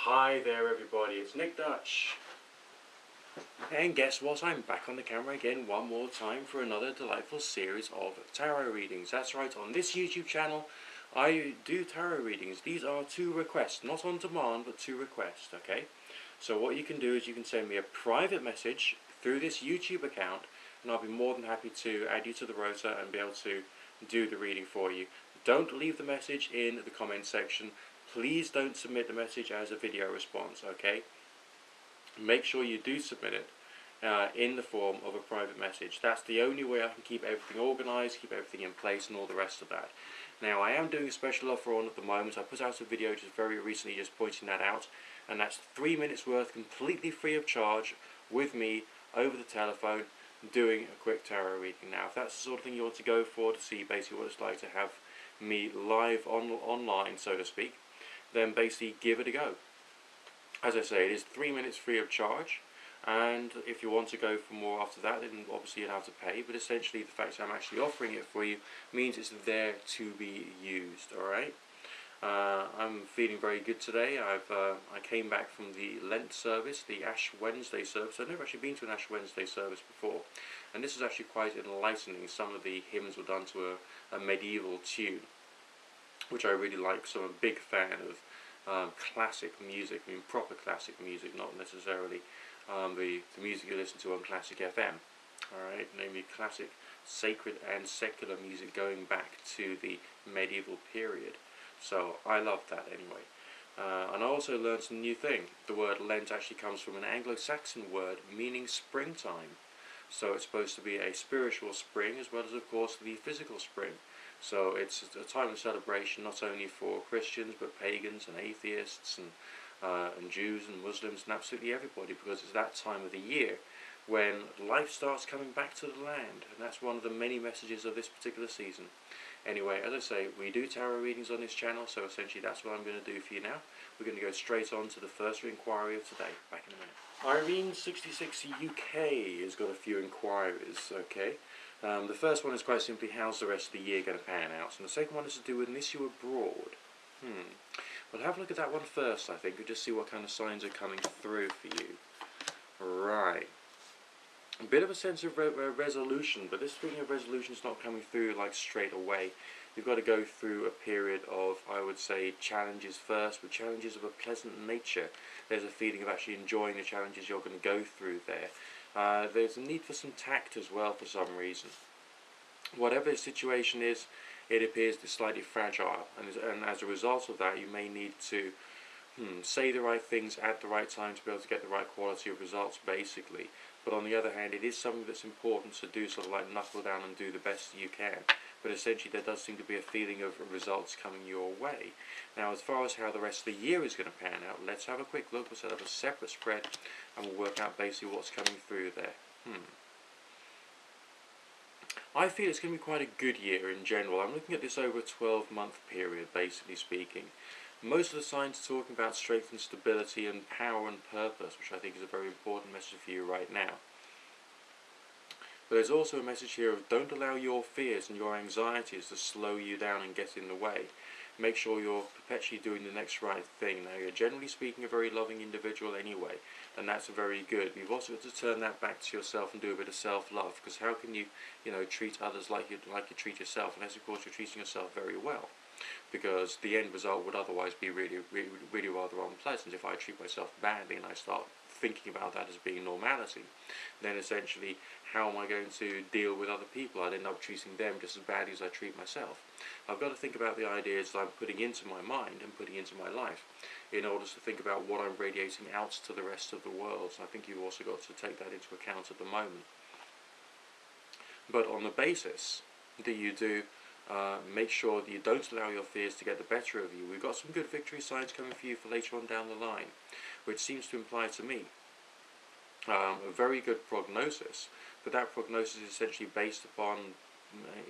Hi there everybody, it's NickDutch. And guess what, I'm back on the camera again one more time for another delightful series of tarot readings. That's right, on this YouTube channel I do tarot readings. These are to request, not on demand, but to request, okay? So what you can do is you can send me a private message through this YouTube account and I'll be more than happy to add you to the rota and be able to do the reading for you. Don't leave the message in the comment section. Please don't submit the message as a video response, okay? Make sure you do submit it in the form of a private message. That's the only way I can keep everything organised, keep everything in place and all the rest of that. Now I am doing a special offer on at the moment. I put out a video just very recently just pointing that out, and that's 3 minutes worth completely free of charge with me over the telephone doing a quick tarot reading. Now if that's the sort of thing you want to go for, to see basically what it's like to have me live online, so to speak, then basically give it a go. As I say, it is 3 minutes free of charge, and if you want to go for more after that, then obviously you'll have to pay, but essentially the fact that I'm actually offering it for you means it's there to be used, alright? I'm feeling very good today. I came back from the Lent service, the Ash Wednesday service. I've never actually been to an Ash Wednesday service before, and this is actually quite enlightening. Some of the hymns were done to a medieval tune, which I really like, so I'm a big fan of classic music. I mean proper classic music, not necessarily the music you listen to on Classic FM. Alright, namely classic, sacred and secular music going back to the medieval period. So I love that anyway. And I also learned some new thing. The word Lent actually comes from an Anglo-Saxon word meaning springtime. So it's supposed to be a spiritual spring as well as of course the physical spring. So it's a time of celebration not only for Christians but pagans and atheists and Jews and Muslims and absolutely everybody, because it's that time of the year when life starts coming back to the land, and that's one of the many messages of this particular season. Anyway, as I say, we do tarot readings on this channel, so essentially that's what I'm going to do for you now. We're going to go straight on to the first inquiry of today. Back in a minute. Irene66 UK has got a few inquiries, okay? The first one is quite simply, how's the rest of the year going to pan out? And the second one is to do with miss you abroad. Well, have a look at that one first, I think, and just see what kind of signs are coming through for you. Right. A bit of a sense of resolution, but this feeling of resolution is not coming through like straight away. You've got to go through a period of, I would say, challenges first, but challenges of a pleasant nature. There's a feeling of actually enjoying the challenges you're going to go through there. There's a need for some tact as well for some reason. Whatever the situation is, it appears to be slightly fragile, and as a result of that you may need to say the right things at the right time to be able to get the right quality of results basically. But on the other hand, it is something that's important to do, sort of like knuckle down and do the best you can. But essentially there does seem to be a feeling of results coming your way. Now as far as how the rest of the year is going to pan out, let's have a quick look. We'll set up a separate spread and we'll work out basically what's coming through there. I feel it's going to be quite a good year in general. I'm looking at this over a 12-month period, basically speaking. Most of the signs are talking about strength and stability and power and purpose, which I think is a very important message for you right now. But there's also a message here of don't allow your fears and your anxieties to slow you down and get in the way. Make sure you're perpetually doing the next right thing. Now, you're generally speaking a very loving individual anyway, and that's very good. You've also got to turn that back to yourself and do a bit of self-love, because how can you, treat others like you treat yourself, unless of course you're treating yourself very well, because the end result would otherwise be really rather unpleasant. If I treat myself badly and I start thinking about that as being normality, then essentially how am I going to deal with other people? I'd end up treating them just as badly as I treat myself. I've got to think about the ideas that I'm putting into my mind and putting into my life in order to think about what I'm radiating out to the rest of the world. So I think you've also got to take that into account at the moment. But on the basis that you do make sure that you don't allow your fears to get the better of you, we've got some good victory signs coming for you for later on down the line, which seems to imply to me a very good prognosis, but that prognosis is essentially based upon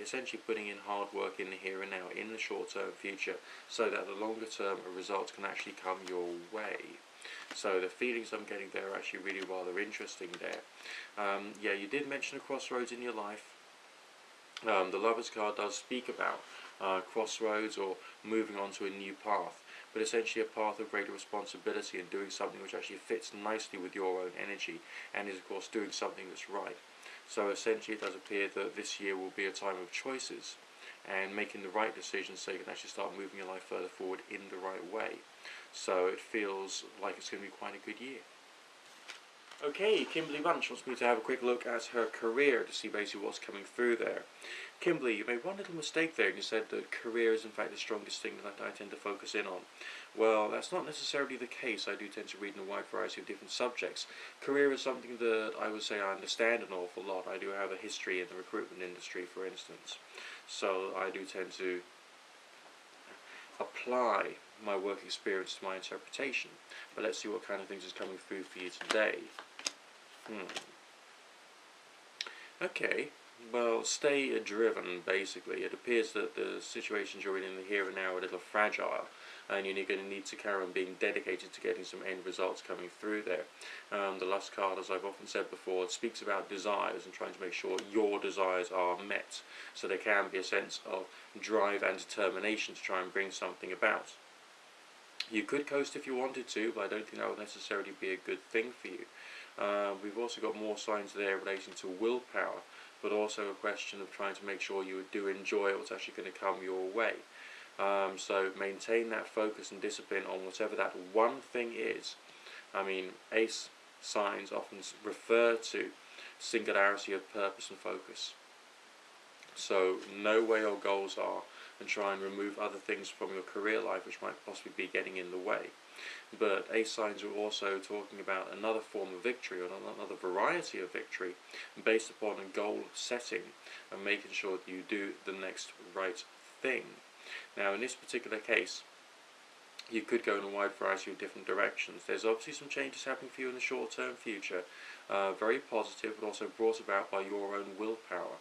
essentially putting in hard work in the here and now, in the short-term future, so that the longer-term results can actually come your way. So the feelings I'm getting there are actually really rather interesting there. Yeah, you did mention a crossroads in your life. The Lover's card does speak about crossroads or moving on to a new path. but essentially a path of greater responsibility and doing something which actually fits nicely with your own energy, and is of course doing something that's right. So essentially it does appear that this year will be a time of choices and making the right decisions so you can actually start moving your life further forward in the right way. So it feels like it's going to be quite a good year. Okay, Kimberly Bunch wants me to have a quick look at her career to see basically what's coming through there. Kimberly, you made one little mistake there and you said that career is in fact the strongest thing that I tend to focus in on. Well, that's not necessarily the case. I do tend to read in a wide variety of different subjects. Career is something that I would say I understand an awful lot. I do have a history in the recruitment industry, for instance. So I do tend to apply my work experience to my interpretation. But let's see what kind of things is coming through for you today. Okay, well, stay driven, basically. It appears that the situations you're in the here and now are a little fragile, and you're going to need to carry on being dedicated to getting some end results coming through there. The last card, as I've often said before, speaks about desires and trying to make sure your desires are met. So there can be a sense of drive and determination to try and bring something about. You could coast if you wanted to, but I don't think that would necessarily be a good thing for you. We've also got more signs there relating to willpower, but also a question of trying to make sure you do enjoy what's actually going to come your way. So maintain that focus and discipline on whatever that one thing is. I mean, ace signs often refer to singularity of purpose and focus. So know where your goals are and try and remove other things from your career life which might possibly be getting in the way. But ace signs are also talking about another form of victory, or another variety of victory, based upon a goal setting and making sure that you do the next right thing. Now in this particular case, you could go in a wide variety of different directions. There's obviously some changes happening for you in the short-term future, very positive, but also brought about by your own willpower.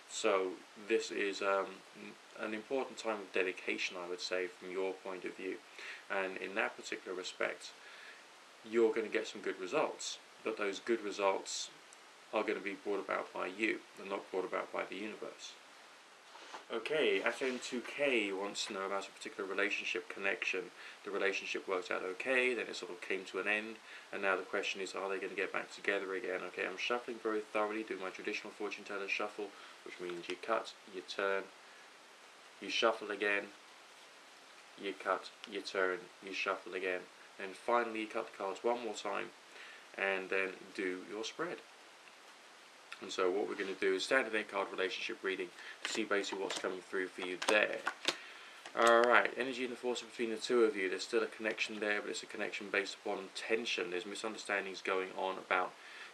So this is an important time of dedication, I would say, from your point of view. And in that particular respect, you're going to get some good results. But those good results are going to be brought about by you, and not brought about by the universe. Okay, FN2K wants to know about a particular relationship connection. The relationship worked out okay, then it sort of came to an end, and now the question is, are they going to get back together again? Okay, I'm shuffling very thoroughly, doing my traditional fortune teller shuffle, which means you cut, you turn, you shuffle again, you cut, you turn, you shuffle again, and finally you cut the cards one more time, and then do your spread. And so what we're going to do is standard 8 card relationship reading to see basically what's coming through for you there. Alright, energy and the force between the two of you. There's still a connection there, but it's a connection based upon tension. There's misunderstandings going on about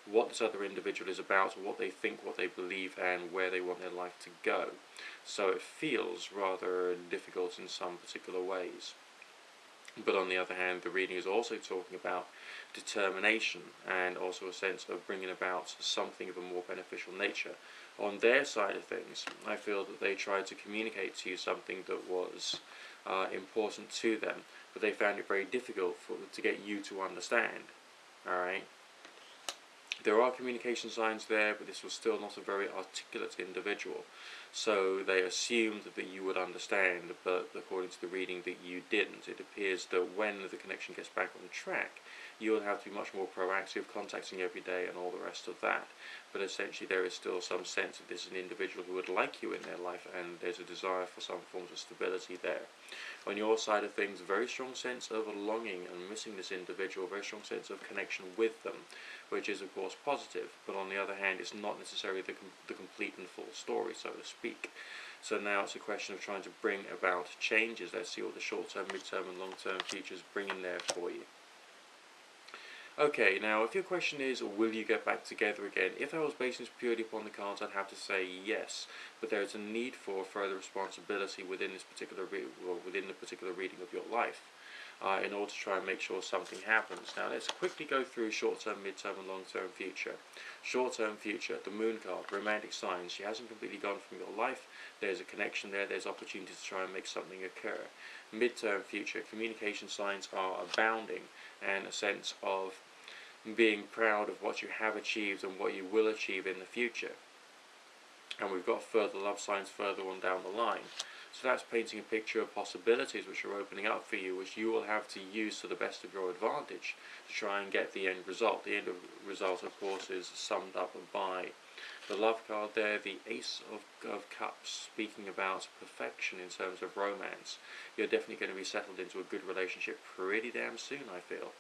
what this other individual is about, what they think, what they believe, and where they want their life to go. So it feels rather difficult in some particular ways. But on the other hand, the reading is also talking about determination and also a sense of bringing about something of a more beneficial nature. On their side of things, I feel that they tried to communicate to you something that was important to them, but they found it very difficult to get you to understand. Alright? There are communication signs there, but this was still not a very articulate individual. So they assumed that you would understand, but according to the reading that you didn't. It appears that when the connection gets back on track, you'll have to be much more proactive, contacting every day and all the rest of that. But essentially there is still some sense that this is an individual who would like you in their life, and there's a desire for some forms of stability there. On your side of things, a very strong sense of longing and missing this individual, a very strong sense of connection with them, which is of course positive, but on the other hand it's not necessarily the complete and full story, so to speak. So now it's a question of trying to bring about changes. Let's see what the short-term, mid-term and long-term futures bring in there for you. Okay, now if your question is, will you get back together again? If I was basing this purely upon the cards, I'd have to say yes, but there is a need for further responsibility within this particular within the particular reading of your life, in order to try and make sure something happens. Now let's quickly go through short-term, mid-term and long-term future. Short-term future, the moon card, romantic signs. She hasn't completely gone from your life. There's a connection there. There's opportunity to try and make something occur. Mid-term future, communication signs are abounding, and a sense of being proud of what you have achieved and what you will achieve in the future. and we've got further love signs further on down the line. So that's painting a picture of possibilities which are opening up for you, which you will have to use to the best of your advantage to try and get the end result. The end result, of course, is summed up by the love card there, the Ace of Cups, speaking about perfection in terms of romance. You're definitely going to be settled into a good relationship pretty damn soon, I feel.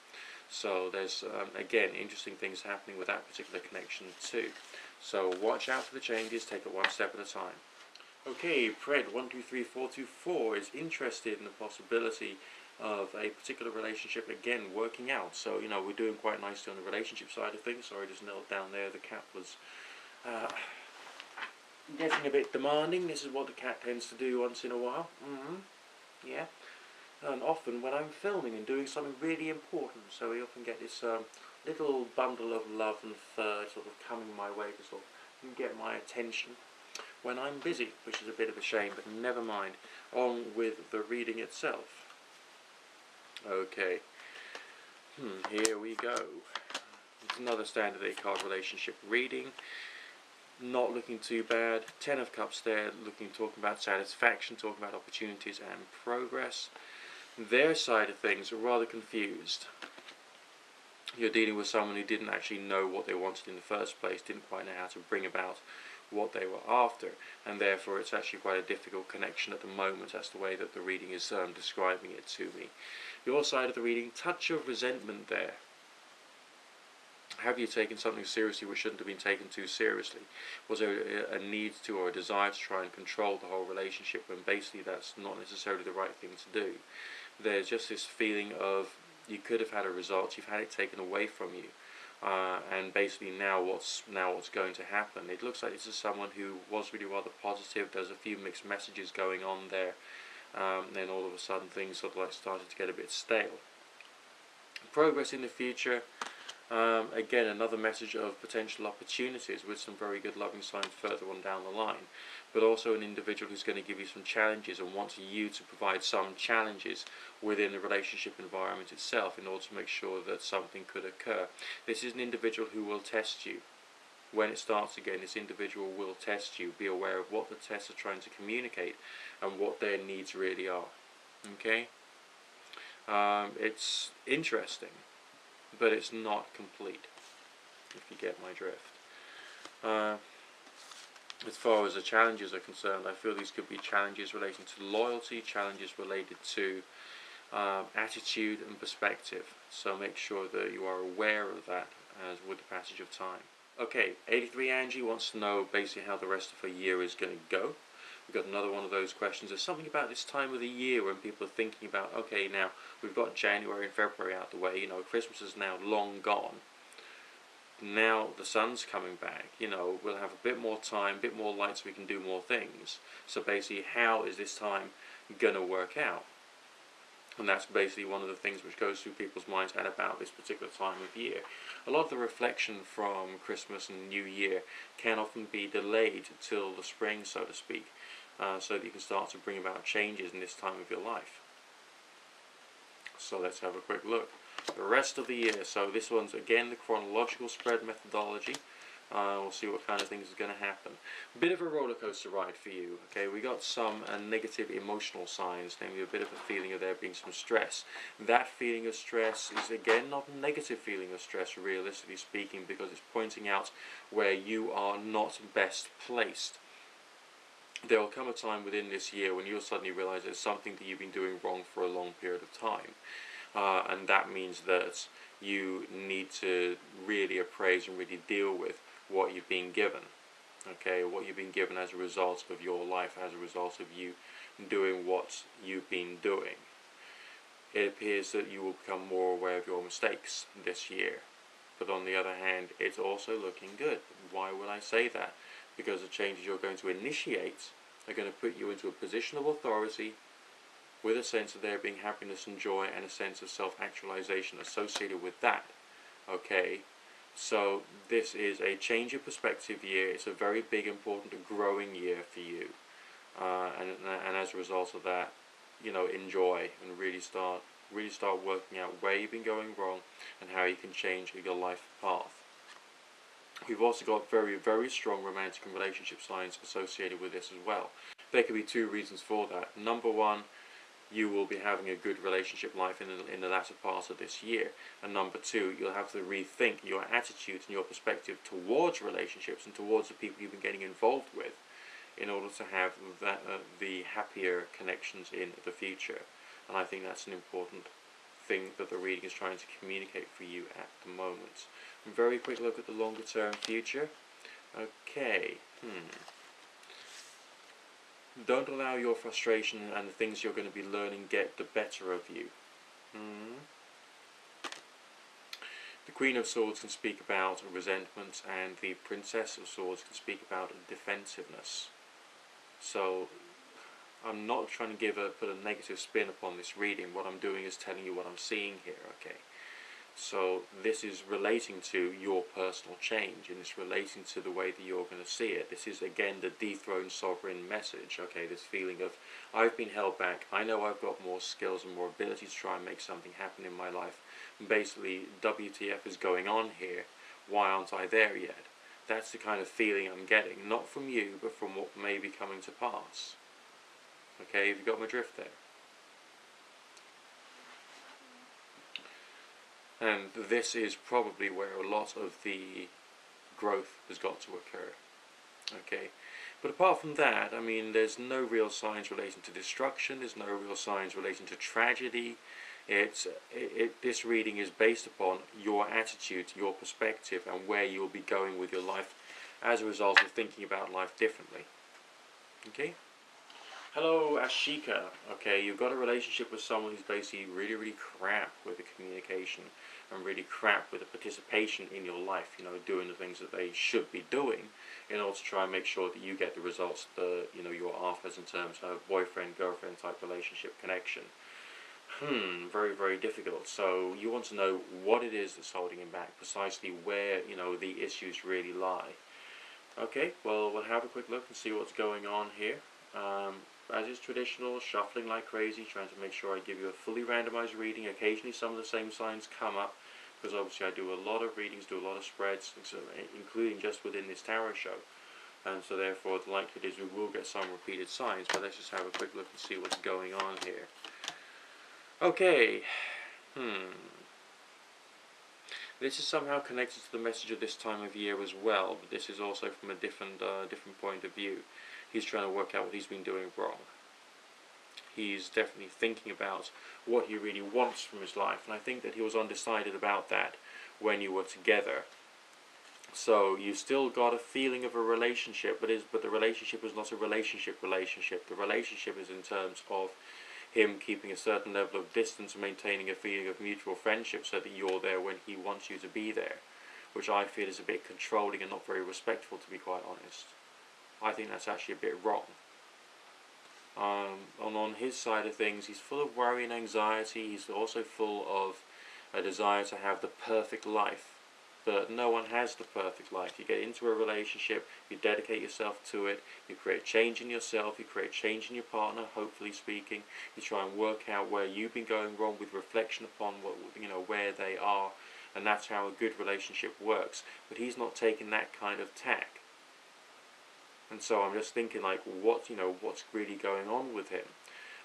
So there's, again, interesting things happening with that particular connection too. So watch out for the changes, take it one step at a time. Okay, Pred123424 is interested in the possibility of a particular relationship again working out. So, you know, we're doing quite nicely on the relationship side of things. Sorry, just knelt down there, the cat was getting a bit demanding. This is what the cat tends to do once in a while. Yeah. And often when I'm filming and doing something really important, so we often get this little bundle of love and fur sort of coming my way to sort of get my attention when I'm busy, which is a bit of a shame, but never mind. On with the reading itself. Okay, here we go. It's another standard 8 card relationship reading. Not looking too bad. 10 of Cups there, talking about satisfaction, talking about opportunities and progress. Their side of things are rather confused. You're dealing with someone who didn't actually know what they wanted in the first place, didn't quite know how to bring about what they were after, and therefore it's actually quite a difficult connection at the moment. That's the way that the reading is describing it to me. Your side of the reading, touch of resentment there. Have you taken something seriously which shouldn't have been taken too seriously? Was there a need to or a desire to try and control the whole relationship when basically that's not necessarily the right thing to do? There's just this feeling of you could have had a result, you've had it taken away from you. And basically now what's going to happen? It looks like this is someone who was really rather positive. There's a few mixed messages going on there. Then all of a sudden things sort of like started to get a bit stale. Progress in the future. Again, another message of potential opportunities with some very good loving signs further on down the line, but also an individual who's going to give you some challenges and wants you to provide some challenges within the relationship environment itself in order to make sure that something could occur. This is an individual who will test you. When it starts again, this individual will test you. Be aware of what the tests are trying to communicate and what their needs really are. Okay? It's interesting, but it's not complete, if you get my drift. As far as the challenges are concerned, I feel these could be challenges relating to loyalty, challenges related to attitude and perspective. So make sure that you are aware of that as with the passage of time. Okay, 83 Angie wants to know basically how the rest of her year is going to go. We've got another one of those questions. There's something about this time of the year when people are thinking about, okay, now we've got January and February out the way, you know, Christmas is now long gone. Now the sun's coming back, you know, we'll have a bit more time, a bit more light so we can do more things. So basically, how is this time going to work out? And that's basically one of the things which goes through people's minds at about this particular time of year. A lot of the reflection from Christmas and New Year can often be delayed till the spring, so to speak, so that you can start to bring about changes in this time of your life. So let's have a quick look. The rest of the year, so this one's again the chronological spread methodology. We'll see what kind of things is going to happen. A bit of a roller coaster ride for you. Okay, we got some negative emotional signs, namely a bit of a feeling of there being some stress. That feeling of stress is again not a negative feeling of stress, realistically speaking, because it's pointing out where you are not best placed. There will come a time within this year when you'll suddenly realize there's something that you've been doing wrong for a long period of time. And that means that you need to really appraise and really deal with what you've been given. Okay, what you've been given as a result of your life, as a result of you doing what you've been doing. It appears that you will become more aware of your mistakes this year. But on the other hand, it's also looking good. Why would I say that? Because the changes you're going to initiate are going to put you into a position of authority with a sense of there being happiness and joy and a sense of self-actualization associated with that. Okay, so this is a change of perspective year. It's a very big, important, growing year for you. And as a result of that, you know, enjoy and really start working out where you've been going wrong and how you can change your life path. We've also got very, very strong romantic and relationship signs associated with this as well. There could be two reasons for that. Number one, you will be having a good relationship life in the latter part of this year. And number two, you'll have to rethink your attitude and your perspective towards relationships and towards the people you've been getting involved with in order to have that, the happier connections in the future. And I think that's an important thing that the reading is trying to communicate for you at the moment. A very quick look at the longer term future. Okay. Don't allow your frustration and the things you're going to be learning get the better of you. The Queen of Swords can speak about resentment, and the Princess of Swords can speak about defensiveness. So I'm not trying to put a negative spin upon this reading. What I'm doing is telling you what I'm seeing here, okay? So this is relating to your personal change, and it's relating to the way that you're going to see it. This is, again, the dethroned sovereign message, okay? This feeling of, I've been held back. I know I've got more skills and more ability to try and make something happen in my life. And basically, WTF is going on here. Why aren't I there yet? That's the kind of feeling I'm getting, not from you, but from what may be coming to pass. Okay, have you got my drift there? And this is probably where a lot of the growth has got to occur. Okay, but apart from that, I mean, there's no real signs relating to destruction. There's no real signs relating to tragedy. This reading is based upon your attitude, your perspective, and where you'll be going with your life as a result of thinking about life differently. Okay. Hello, Ashika. Okay, you've got a relationship with someone who's basically really, really crap with the communication and really crap with the participation in your life, you know, doing the things that they should be doing in order to try and make sure that you get the results that, you know, you're after in terms of boyfriend, girlfriend type relationship connection. Very, very difficult. So you want to know what it is that's holding him back, precisely where, you know, the issues really lie. Okay, well, we'll have a quick look and see what's going on here. As is traditional, shuffling like crazy, trying to make sure I give you a fully randomized reading. Occasionally some of the same signs come up, because obviously I do a lot of readings, do a lot of spreads, including just within this tarot show. And so therefore the likelihood is we will get some repeated signs, but let's just have a quick look and see what's going on here. Okay. This is somehow connected to the message of this time of year as well, but this is also from a different point of view. He's trying to work out what he's been doing wrong. He's definitely thinking about what he really wants from his life, and I think that he was undecided about that when you were together. So you still got a feeling of a relationship, but the relationship is not a relationship. The relationship is in terms of him keeping a certain level of distance and maintaining a feeling of mutual friendship so that you're there when he wants you to be there, which I feel is a bit controlling and not very respectful, to be quite honest. I think that's actually a bit wrong. And on his side of things, he's full of worry and anxiety. He's also full of a desire to have the perfect life. But no one has the perfect life. You get into a relationship, you dedicate yourself to it, you create change in yourself, you create change in your partner, hopefully speaking. You try and work out where you've been going wrong with reflection upon what, you know, where they are, and that's how a good relationship works. But he's not taking that kind of tack. And so I'm just thinking, like, what's really going on with him?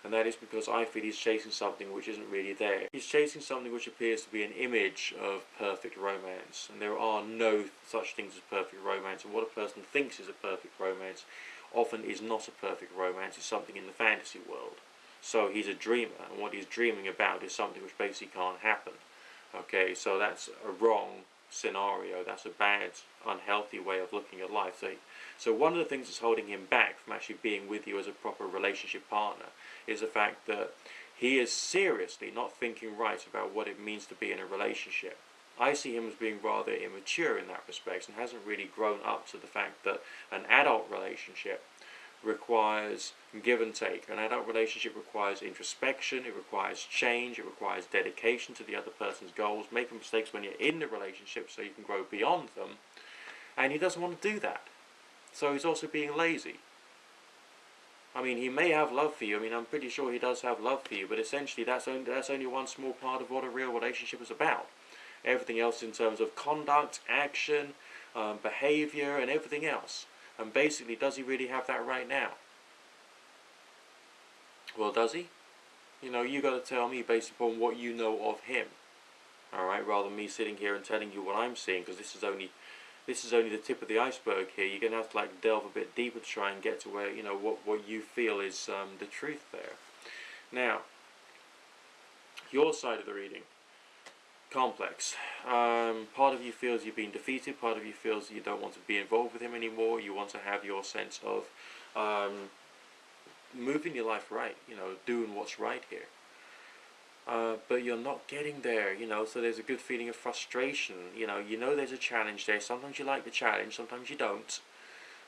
And that is because I feel he's chasing something which isn't really there. He's chasing something which appears to be an image of perfect romance, and there are no such things as perfect romance, and what a person thinks is a perfect romance often is not a perfect romance. It's something in the fantasy world. So he's a dreamer, and what he's dreaming about is something which basically can't happen. Okay, so that's a wrong scenario. That's a bad, unhealthy way of looking at life. So one of the things that's holding him back from actually being with you as a proper relationship partner is the fact that he is seriously not thinking right about what it means to be in a relationship. I see him as being rather immature in that respect and hasn't really grown up to the fact that an adult relationship requires give and take. An adult relationship requires introspection, it requires change, it requires dedication to the other person's goals, making mistakes when you're in the relationship so you can grow beyond them, and he doesn't want to do that. So he's also being lazy. I mean, he may have love for you. I mean, I'm pretty sure he does have love for you, but essentially that's only one small part of what a real relationship is about. Everything else in terms of conduct, action, behavior, and everything else. And basically, does he really have that right now? Well, does he? You know, you got to tell me based upon what you know of him. All right, rather than me sitting here and telling you what I'm seeing, because this is only the tip of the iceberg here. You're going to have to like delve a bit deeper to try and get to where, you know, what you feel is the truth there. Now, your side of the reading, complex. Part of you feels you've been defeated. Part of you feels that you don't want to be involved with him anymore. You want to have your sense of moving your life right, you know, doing what's right here. But you're not getting there, you know, so there's a good feeling of frustration. You know there's a challenge there. Sometimes you like the challenge, sometimes you don't.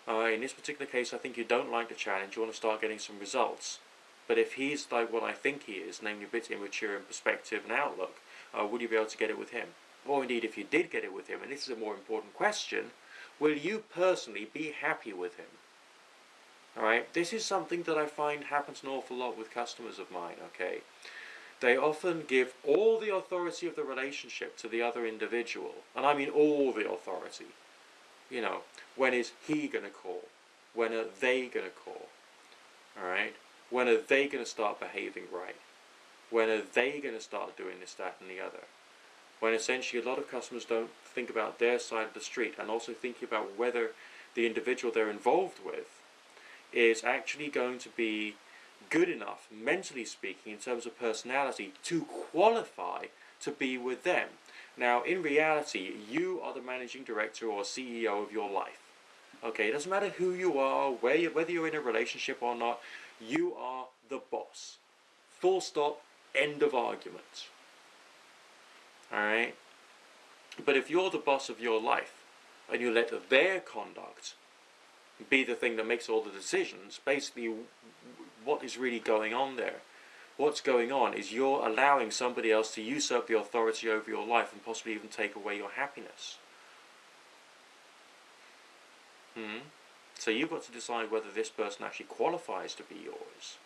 In this particular case, I think you don't like the challenge. You want to start getting some results. But if he's like what I think he is, namely a bit immature in perspective and outlook, would you be able to get it with him? Or indeed, if you did get it with him, and this is a more important question, will you personally be happy with him? Alright, this is something that I find happens an awful lot with customers of mine, okay? They often give all the authority of the relationship to the other individual. And I mean all the authority. You know, when is he going to call? When are they going to call? Alright? When are they going to start behaving right? When are they going to start doing this, that, and the other? When essentially a lot of customers don't think about their side of the street, and also thinking about whether the individual they're involved with is actually going to be good enough, mentally speaking, in terms of personality, to qualify to be with them. Now, in reality, you are the managing director or CEO of your life. Okay, it doesn't matter who you are, whether you're in a relationship or not, you are the boss. Full stop, end of argument. Alright? But if you're the boss of your life, and you let their conduct be the thing that makes all the decisions, basically what is really going on there? What's going on is you're allowing somebody else to usurp the authority over your life and possibly even take away your happiness. So you've got to decide whether this person actually qualifies to be yours.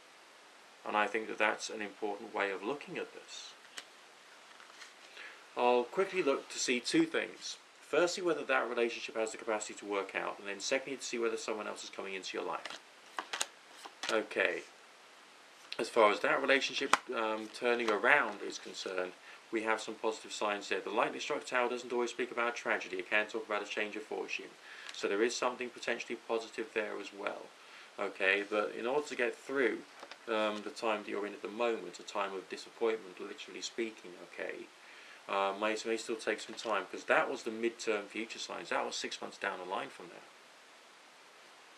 And I think that that's an important way of looking at this. I'll quickly look to see two things. Firstly, whether that relationship has the capacity to work out, and then secondly, to see whether someone else is coming into your life. Okay, as far as that relationship turning around is concerned, we have some positive signs there. The lightly struck tower doesn't always speak about tragedy. It can talk about a change of fortune. So there is something potentially positive there as well. Okay, but in order to get through the time that you're in at the moment, a time of disappointment, literally speaking, okay, may still take some time, because that was the midterm future signs. That was 6 months down the line from now.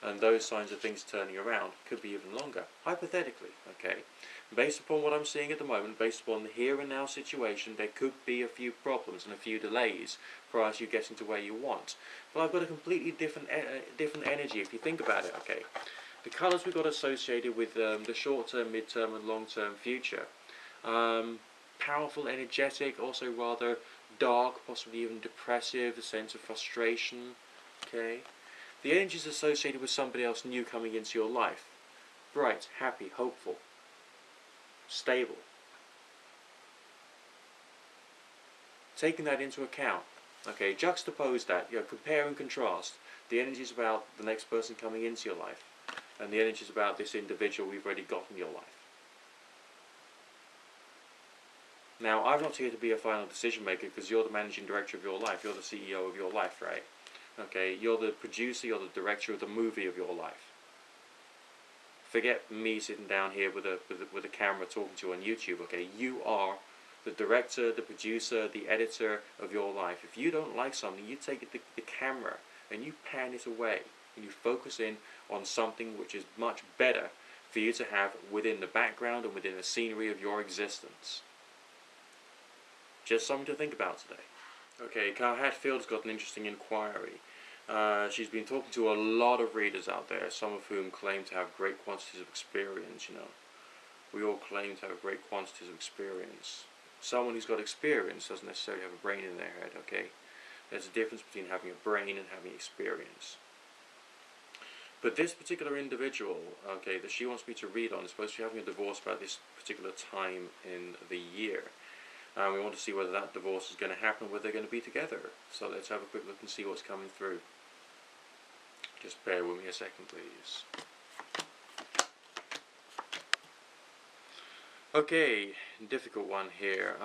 And those signs of things turning around could be even longer, hypothetically, okay. Based upon what I'm seeing at the moment, based upon the here and now situation, there could be a few problems and a few delays prior to you getting to where you want. But I've got a completely different energy if you think about it, okay. The colours we've got associated with the short-term, mid-term and long-term future. Powerful, energetic, also rather dark, possibly even depressive, a sense of frustration, okay. The energies associated with somebody else new coming into your life. Bright, happy, hopeful, stable. Taking that into account, okay, juxtapose that, you know, compare and contrast the energies about the next person coming into your life and the energies about this individual we've already got in your life. Now, I'm not here to be a final decision maker, because you're the managing director of your life, you're the CEO of your life, right? Okay, you're the producer, you're the director of the movie of your life. Forget me sitting down here with a camera talking to you on YouTube, okay? You are the director, the producer, the editor of your life. If you don't like something, you take the camera and you pan it away, and you focus in on something which is much better for you to have within the background and within the scenery of your existence. Just something to think about today. Okay, Carl Hatfield's got an interesting inquiry. She's been talking to a lot of readers out there, some of whom claim to have great quantities of experience, you know. We all claim to have great quantities of experience. Someone who's got experience doesn't necessarily have a brain in their head, okay? There's a difference between having a brain and having experience. But this particular individual, okay, that she wants me to read on is supposed to be having a divorce about this particular time in the year. And we want to see whether that divorce is going to happen, whether they're going to be together. So let's have a quick look and see what's coming through. Just bear with me a second, please. Okay, difficult one here.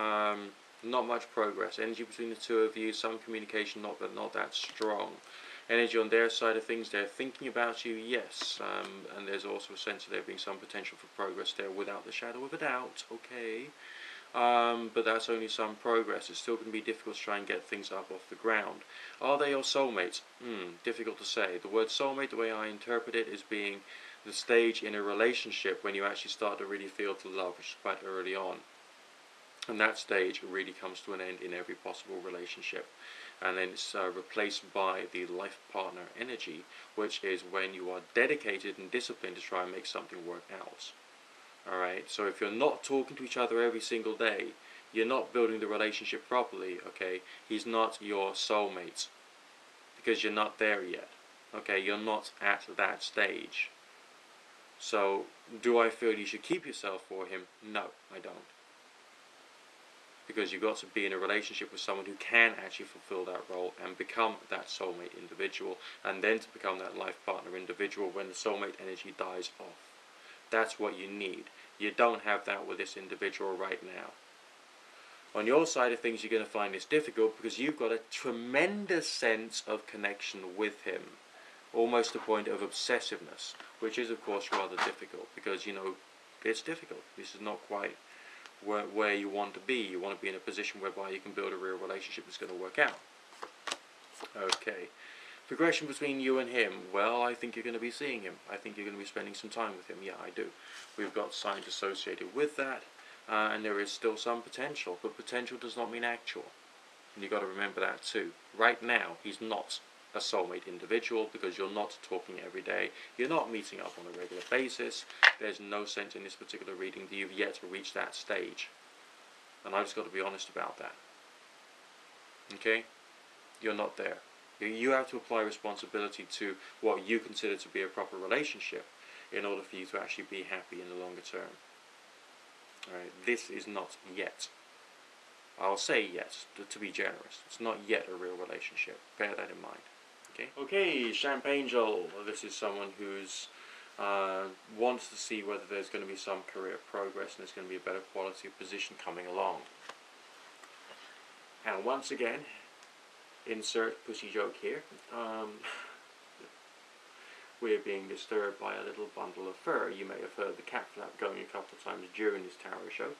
Not much progress. Energy between the two of you, some communication, but not that strong. Energy on their side of things, they're thinking about you, yes. And there's also a sense of there being some potential for progress there without the shadow of a doubt, okay. But that's only some progress. It's still going to be difficult to try and get things up off the ground. Are they your soulmates? Difficult to say. The word soulmate, the way I interpret it, is being the stage in a relationship when you actually start to really feel the love, which is quite early on. And that stage really comes to an end in every possible relationship. And then it's replaced by the life partner energy, which is when you are dedicated and disciplined to try and make something work out. Alright, so if you're not talking to each other every single day, you're not building the relationship properly, okay? He's not your soulmate, because you're not there yet, okay? You're not at that stage. So, do I feel you should keep yourself for him? No, I don't. Because you've got to be in a relationship with someone who can actually fulfill that role and become that soulmate individual, and then to become that life partner individual when the soulmate energy dies off. That's what you need. You don't have that with this individual right now. On your side of things, you're going to find this difficult because you've got a tremendous sense of connection with him. Almost to the point of obsessiveness, which is of course rather difficult because, you know, it's difficult. This is not quite where you want to be. You want to be in a position whereby you can build a real relationship that's going to work out. Okay. Progression between you and him. Well, I think you're going to be seeing him. I think you're going to be spending some time with him. Yeah, I do. We've got signs associated with that, and there is still some potential, but potential does not mean actual. And you've got to remember that too. Right now, he's not a soulmate individual because you're not talking every day. You're not meeting up on a regular basis. There's no sense in this particular reading that you've yet reached that stage. And I've just got to be honest about that. Okay? You're not there. You have to apply responsibility to what you consider to be a proper relationship in order for you to actually be happy in the longer term. Alright, this is not yet. I'll say yes, to be generous. It's not yet a real relationship. Bear that in mind. Okay, Champagne Joel. This is someone who's wants to see whether there's going to be some career progress and there's going to be a better quality of position coming along. And once again, insert pussy joke here. We're being disturbed by a little bundle of fur. You may have heard the cat flap going a couple of times during this tarot show.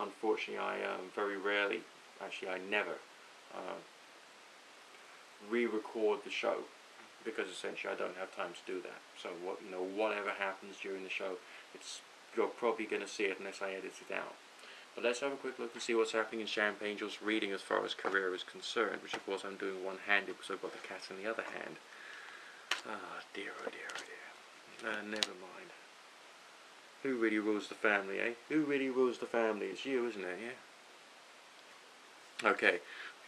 Unfortunately, I very rarely, actually I never, re-record the show because essentially I don't have time to do that. So whatever happens during the show, you're probably going to see it unless I edit it out. But let's have a quick look and see what's happening in Champagne Joel's reading as far as career is concerned, which of course I'm doing one-handed because I've got the cat in the other hand. Ah, dear, oh dear, oh dear. Never mind. Who really rules the family, eh? Who really rules the family? It's you, isn't it, yeah? Okay.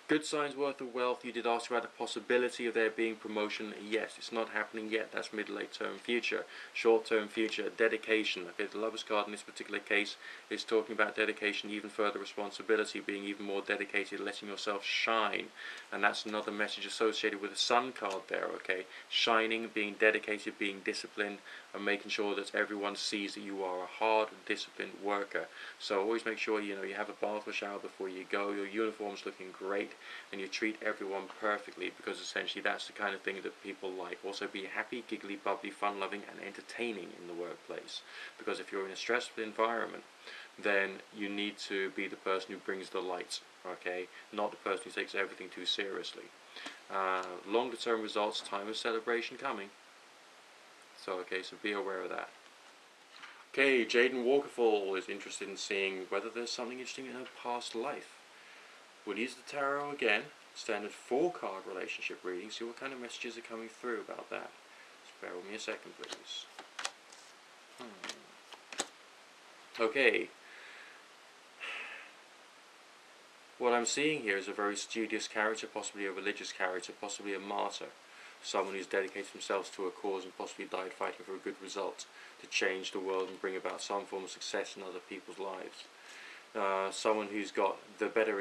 Good signs worth of wealth. You did ask about the possibility of there being promotion. Yes, it's not happening yet. That's mid-late term future. Short-term future. Dedication. Okay, the Lover's card in this particular case is talking about dedication, even further responsibility, being even more dedicated, letting yourself shine. And that's another message associated with the Sun card there, okay? Shining, being dedicated, being disciplined, and making sure that everyone sees that you are a hard, disciplined worker. So always make sure you have a bath or shower before you go. Your uniform's looking great, and you treat everyone perfectly, because essentially that's the kind of thing that people like. Also be happy, giggly, bubbly, fun-loving, and entertaining in the workplace. Because if you're in a stressful environment, then you need to be the person who brings the light, okay? Not the person who takes everything too seriously. Longer term results, time of celebration coming. So, okay, so be aware of that. Okay, Jaden Walkerfall is interested in seeing whether there's something interesting in her past life. We'll use the tarot again, standard 4-card relationship reading, see what kind of messages are coming through about that. Just bear with me a second, please. Okay. What I'm seeing here is a very studious character, possibly a religious character, possibly a martyr. Someone who's dedicated themselves to a cause and possibly died fighting for a good result, to change the world and bring about some form of success in other people's lives. someone who's got the better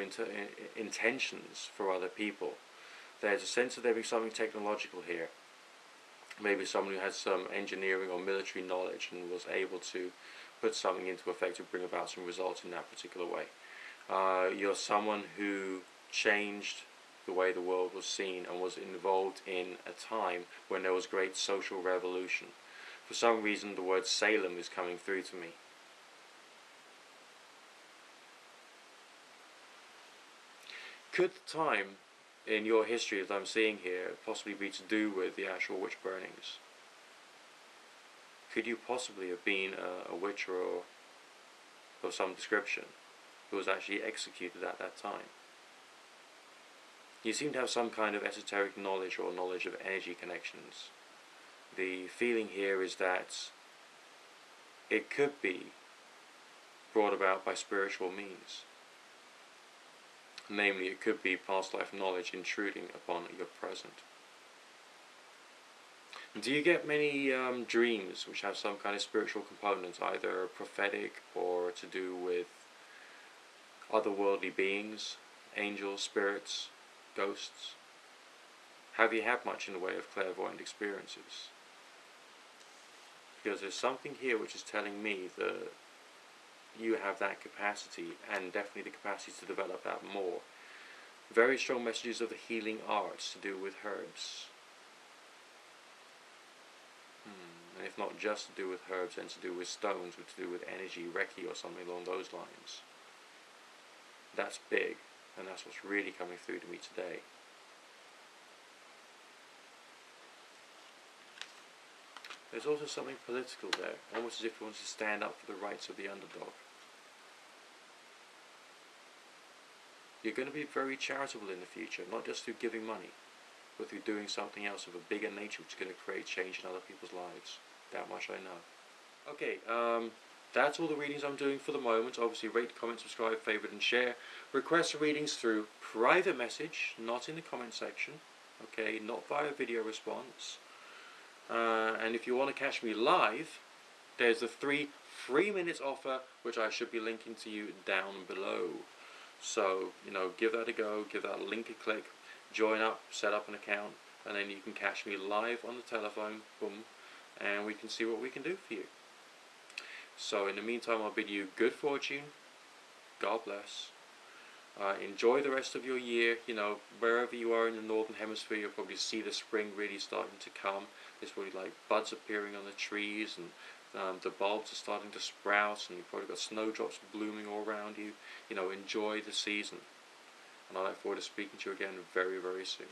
intentions for other people. There's a sense that there be something technological here. Maybe someone who has some engineering or military knowledge and was able to put something into effect to bring about some results in that particular way. You're someone who changed the way the world was seen and was involved in a time when there was great social revolution. For some reason the word Salem is coming through to me. Could the time in your history that I'm seeing here possibly be to do with the actual witch burnings? Could you possibly have been a witch or of some description who was actually executed at that time? You seem to have some kind of esoteric knowledge or knowledge of energy connections. The feeling here is that it could be brought about by spiritual means. Namely, it could be past life knowledge intruding upon your present. Do you get many dreams which have some kind of spiritual component, either prophetic or to do with otherworldly beings, angels, spirits, ghosts? Have you had much in the way of clairvoyant experiences? Because there's something here which is telling me that you have that capacity, and definitely the capacity to develop that more. Very strong messages of the healing arts to do with herbs. And if not just to do with herbs, then to do with stones, or to do with energy, Reiki or something along those lines. That's big, and that's what's really coming through to me today. There's also something political there, almost as if he wants to stand up for the rights of the underdog. You're going to be very charitable in the future, not just through giving money, but through doing something else of a bigger nature which is going to create change in other people's lives. That much I know. Okay, that's all the readings I'm doing for the moment. Obviously, rate, comment, subscribe, favorite, and share. Request readings through private message, not in the comment section. Okay, not via video response. And if you want to catch me live, there's the 3 free minutes offer, which I should be linking to you down below. So, give that a go, give that link a click, join up, set up an account, and then you can catch me live on the telephone, boom, and we can see what we can do for you. So in the meantime, I'll bid you good fortune, God bless, enjoy the rest of your year. Wherever you are in the northern hemisphere, you'll probably see the spring really starting to come. There's probably like buds appearing on the trees, and the bulbs are starting to sprout, and you've probably got snowdrops blooming all around you. Enjoy the season, and I look forward to speaking to you again very, very soon.